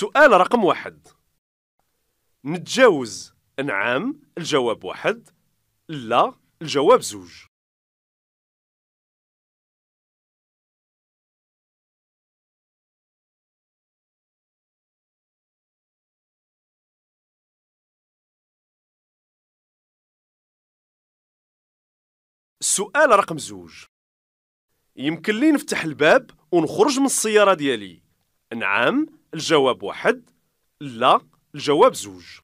السؤال رقم 1. نتجاوز نعم الجواب 1، لا الجواب 2. السؤال رقم 2. يمكن لي نفتح الباب ونخرج من السيارة ديالي؟ نعم الجواب 1، لا الجواب 2.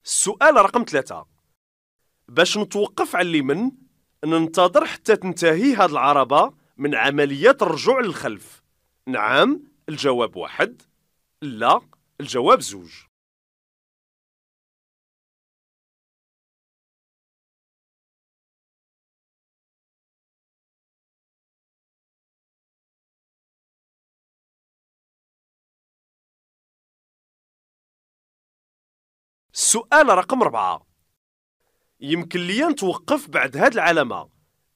السؤال رقم 3. باش نتوقف على اليمين ننتظر حتى تنتهي هاد العربة من عملية الرجوع للخلف؟ نعم الجواب 1، لا الجواب 2. السؤال رقم 4. يمكن لي نتوقف بعد هاد العلامة؟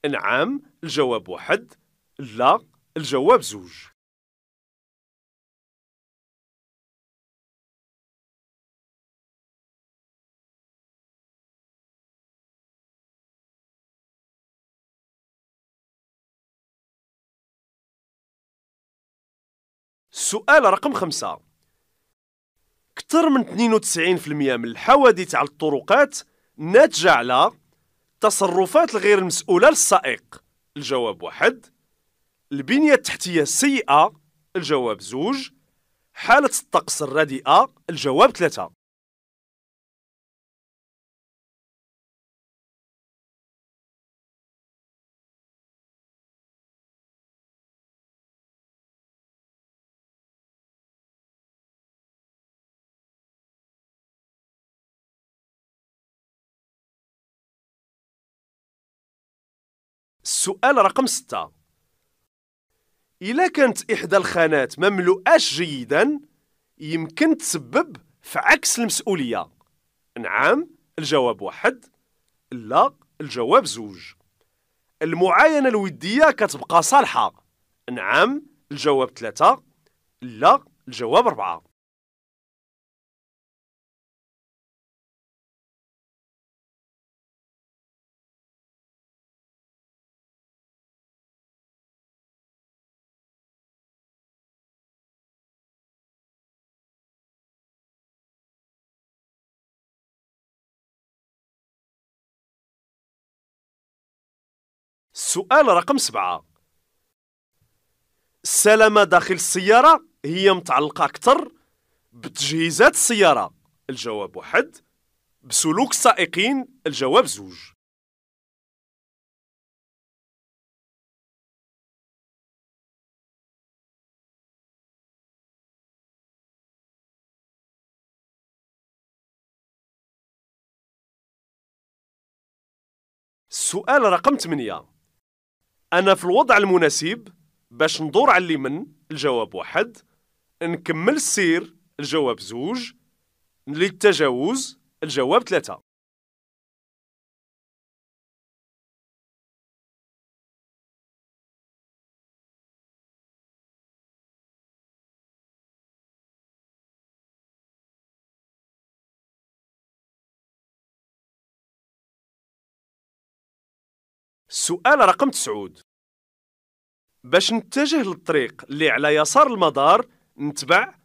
نعم الجواب 1، لا الجواب 2. السؤال رقم 5. كثر من 92% من الحوادث على الطرقات ناتجة على تصرفات الغير المسؤولة للسائق؟ الجواب 1، البنية التحتية السيئة؟ الجواب 2، حالة الطقس الرديئة؟ الجواب 3. السؤال رقم 6. إلا كانت إحدى الخانات مملوءاش جيدا يمكن تسبب في عكس المسؤولية؟ نعم الجواب 1، لا الجواب 2. المعاينة الودية كتبقى صالحة؟ نعم الجواب 3، لا الجواب 4. السؤال رقم 7. السلامة داخل السيارة هي متعلقة أكثر بتجهيزات السيارة؟ الجواب 1، بسلوك السائقين؟ الجواب 2. السؤال رقم 8. أنا في الوضع المناسب باش ندور على اليمين؟ الجواب 1، نكمل السير؟ الجواب 2، للتجاوز؟ الجواب 3. السؤال رقم 9. باش نتجه للطريق اللي على يسار المدار نتبع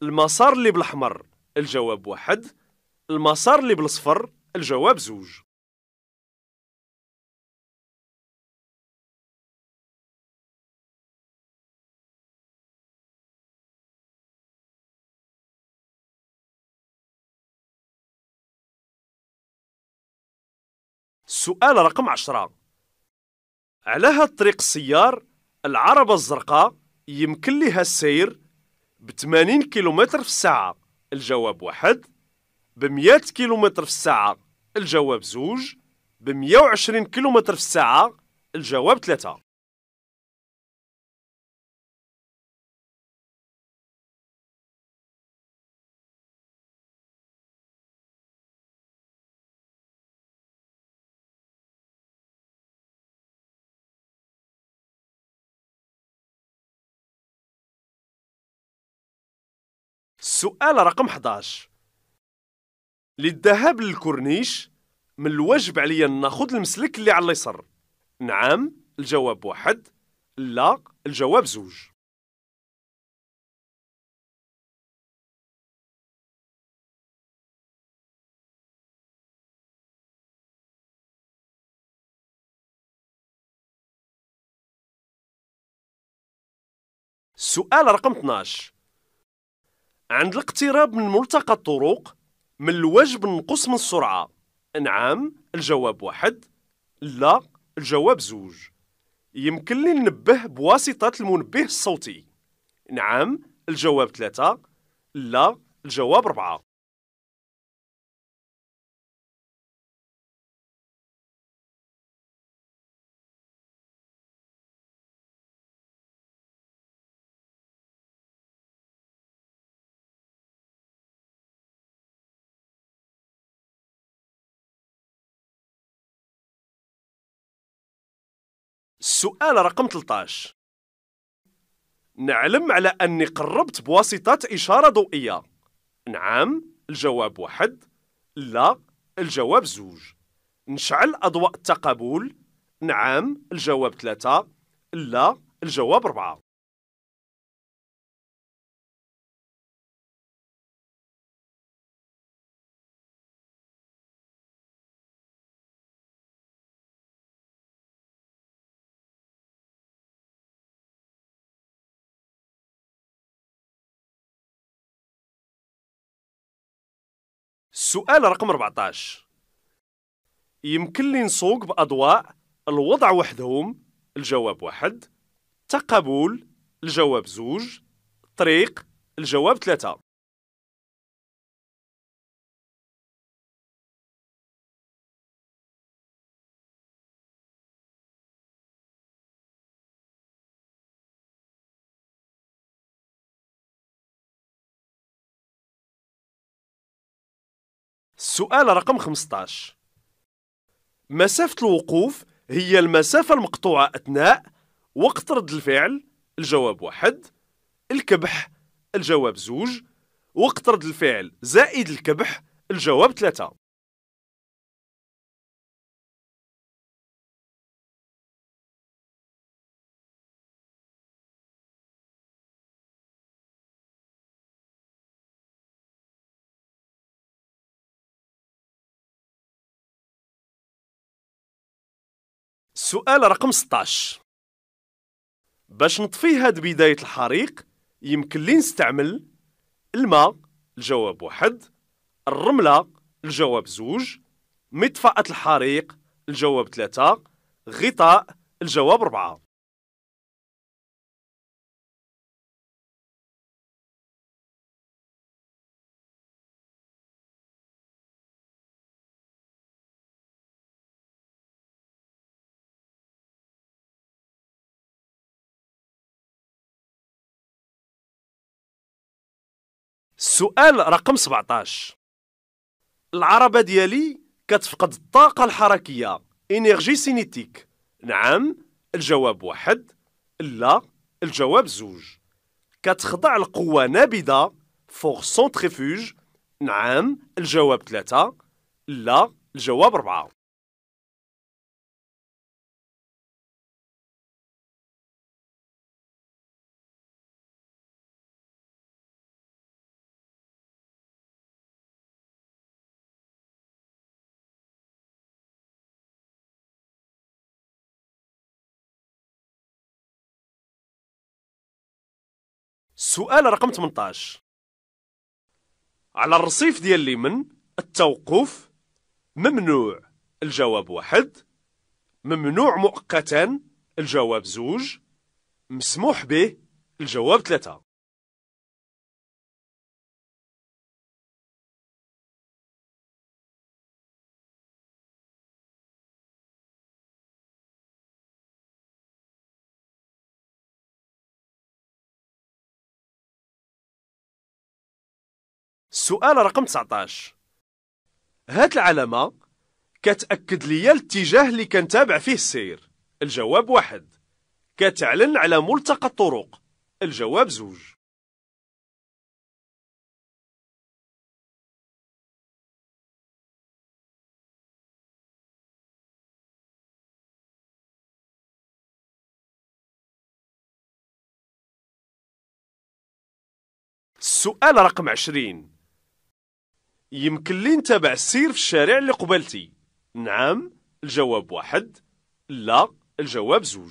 المسار اللي بالأحمر؟ الجواب 1، المسار اللي بالأصفر؟ الجواب 2. السؤال رقم 10. على هاد الطريق السيار العربة الزرقاء يمكن لها السير ب 80 كيلومتر في الساعة؟ الجواب 1، ب 100 كيلومتر في الساعة؟ الجواب 2، ب 120 كيلومتر في الساعة؟ الجواب 3. السؤال رقم 11. للذهاب للكورنيش من الواجب عليا ناخذ المسلك اللي على اليسر. نعم الجواب 1، لا الجواب 2. السؤال رقم 12. عند الاقتراب من ملتقى الطرق من الواجب نقص من السرعة. نعم الجواب 1، لا الجواب 2. يمكن لي ننبه بواسطة المنبه الصوتي. نعم الجواب 3، لا الجواب 4. السؤال رقم 13. نعلم على أني قربت بواسطة إشارة ضوئية. نعم الجواب 1، لا الجواب 2. نشعل أضواء التقابل. نعم الجواب 3، لا الجواب 4. السؤال رقم 14. يمكن لي نسوق بأضواء الوضع وحدهم. الجواب 1، تقابل الجواب 2، طريق الجواب 3. السؤال رقم 15. مسافة الوقوف هي المسافة المقطوعة أثناء وقت رد الفعل. الجواب 1، الكبح الجواب 2، وقت رد الفعل زائد الكبح الجواب 3. السؤال رقم 16. باش نطفي هاد بداية الحريق يمكن لي نستعمل الماء الجواب 1، الرملة الجواب 2، مطفأة الحريق الجواب 3، غطاء الجواب 4. السؤال رقم 17. العربة ديالي كتفقد الطاقة الحركية إنرجي سينيتيك. نعم الجواب 1، لا الجواب 2. كتخضع لقوة نابضة فورس سونتريفوج. نعم الجواب 3، لا الجواب 4. السؤال رقم 18. على الرصيف ديال اليمن التوقف ممنوع. الجواب 1، ممنوع مؤقتا الجواب 2، مسموح به الجواب 3. السؤال رقم 19. هاد العلامة كتأكد ليا الاتجاه اللي كنتابع فيه السير. الجواب 1، كتعلن على ملتقى الطرق. الجواب 2. السؤال رقم 20. يمكن لي نتابع السير في الشارع اللي قبالتي؟ نعم الجواب 1، لا الجواب 2.